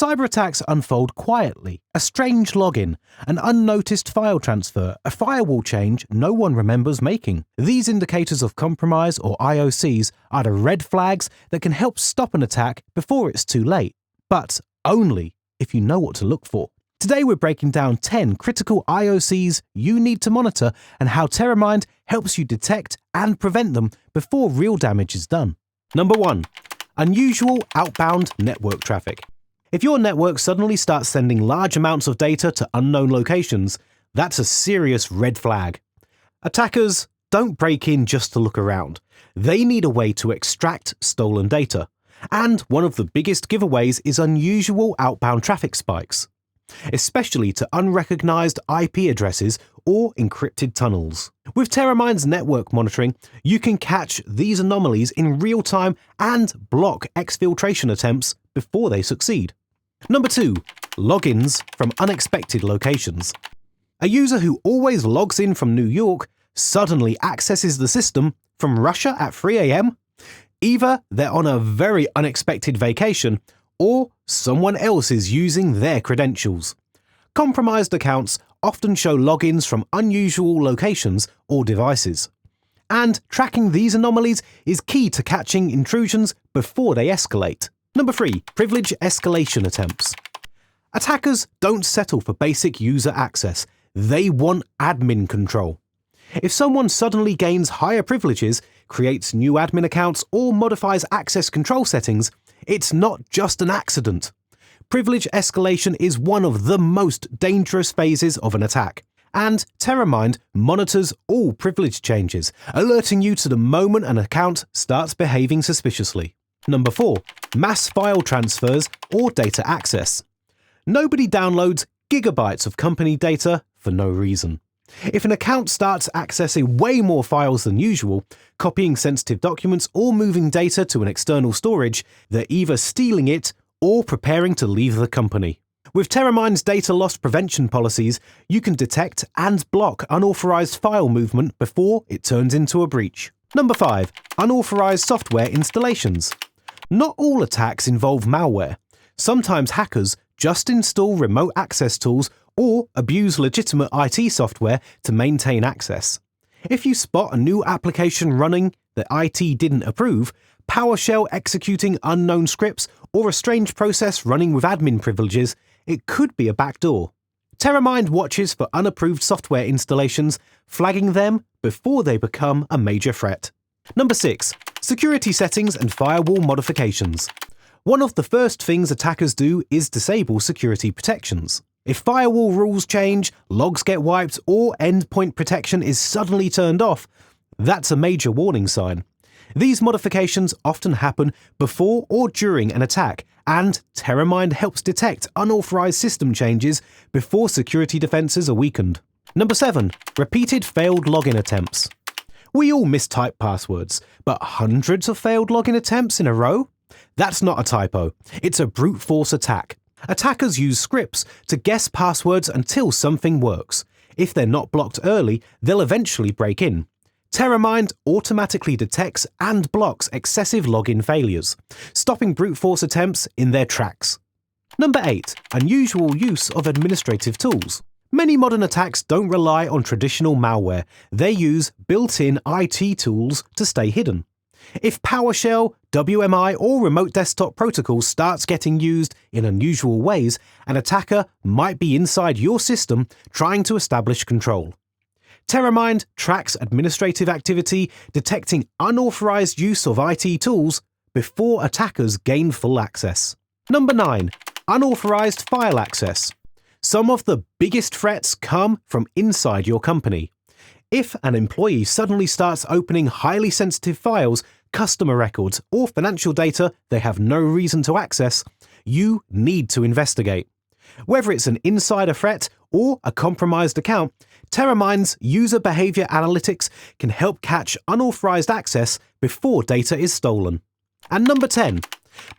Cyberattacks unfold quietly. A strange login, an unnoticed file transfer, a firewall change no one remembers making. These indicators of compromise, or IOCs, are the red flags that can help stop an attack before it's too late. But only if you know what to look for. Today we're breaking down 10 critical IOCs you need to monitor and how Teramind helps you detect and prevent them before real damage is done. Number 1. Unusual outbound network traffic. If your network suddenly starts sending large amounts of data to unknown locations, that's a serious red flag. Attackers don't break in just to look around. They need a way to extract stolen data. And one of the biggest giveaways is unusual outbound traffic spikes, especially to unrecognized IP addresses or encrypted tunnels. With Teramind's network monitoring, you can catch these anomalies in real time and block exfiltration attempts before they succeed. Number 2. Logins from unexpected locations. A user who always logs in from New York suddenly accesses the system from Russia at 3 a.m. Either they're on a very unexpected vacation, or someone else is using their credentials. Compromised accounts often show logins from unusual locations or devices. And tracking these anomalies is key to catching intrusions before they escalate. Number 3. Privilege escalation attempts. Attackers don't settle for basic user access. They want admin control. If someone suddenly gains higher privileges, creates new admin accounts, or modifies access control settings, it's not just an accident. Privilege escalation is one of the most dangerous phases of an attack, and Teramind monitors all privilege changes, alerting you to the moment an account starts behaving suspiciously. Number 4. Mass file transfers or data access. Nobody downloads gigabytes of company data for no reason. If an account starts accessing way more files than usual, copying sensitive documents or moving data to an external storage, they're either stealing it or preparing to leave the company. With Teramind's data loss prevention policies, you can detect and block unauthorized file movement before it turns into a breach. Number 5. Unauthorized software installations. Not all attacks involve malware. Sometimes hackers just install remote access tools or abuse legitimate IT software to maintain access. If you spot a new application running that IT didn't approve, PowerShell executing unknown scripts, or a strange process running with admin privileges, it could be a backdoor. Teramind watches for unapproved software installations, flagging them before they become a major threat. Number 6. Security settings and firewall modifications. One of the first things attackers do is disable security protections. If firewall rules change, logs get wiped, or endpoint protection is suddenly turned off, that's a major warning sign. These modifications often happen before or during an attack, and Teramind helps detect unauthorized system changes before security defenses are weakened. Number 7. Repeated failed login attempts. We all mistype passwords, but hundreds of failed login attempts in a row? That's not a typo. It's a brute force attack. Attackers use scripts to guess passwords until something works. If they're not blocked early, they'll eventually break in. Teramind automatically detects and blocks excessive login failures, stopping brute force attempts in their tracks. Number 8. Unusual use of administrative tools. Many modern attacks don't rely on traditional malware. They use built-in IT tools to stay hidden. If PowerShell, WMI, or remote desktop protocols starts getting used in unusual ways, an attacker might be inside your system trying to establish control. Teramind tracks administrative activity, detecting unauthorized use of IT tools before attackers gain full access. Number 9. Unauthorized file access. Some of the biggest threats come from inside your company. If an employee suddenly starts opening highly sensitive files, customer records, or financial data they have no reason to access, you need to investigate. Whether it's an insider threat or a compromised account, Teramind's user behavior analytics can help catch unauthorized access before data is stolen. And number 10.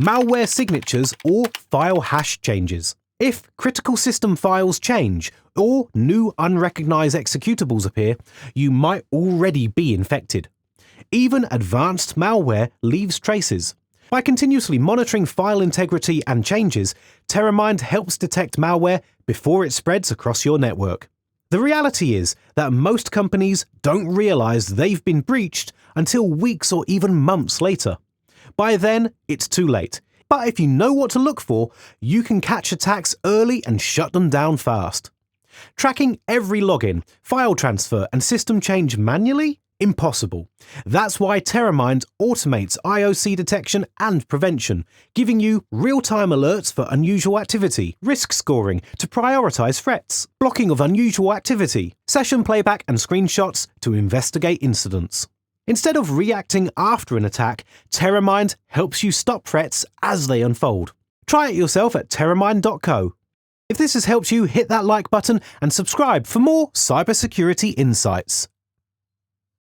Malware signatures or file hash changes. If critical system files change or new unrecognized executables appear, you might already be infected. Even advanced malware leaves traces. By continuously monitoring file integrity and changes, Teramind helps detect malware before it spreads across your network. The reality is that most companies don't realize they've been breached until weeks or even months later. By then, it's too late. But if you know what to look for, you can catch attacks early and shut them down fast. Tracking every login, file transfer, and system change manually? Impossible. That's why Teramind automates IOC detection and prevention, giving you real-time alerts for unusual activity, risk scoring to prioritize threats, blocking of unusual activity, session playback and screenshots to investigate incidents. Instead of reacting after an attack, Teramind helps you stop threats as they unfold. Try it yourself at teramind.co. If this has helped you, hit that like button and subscribe for more cybersecurity insights.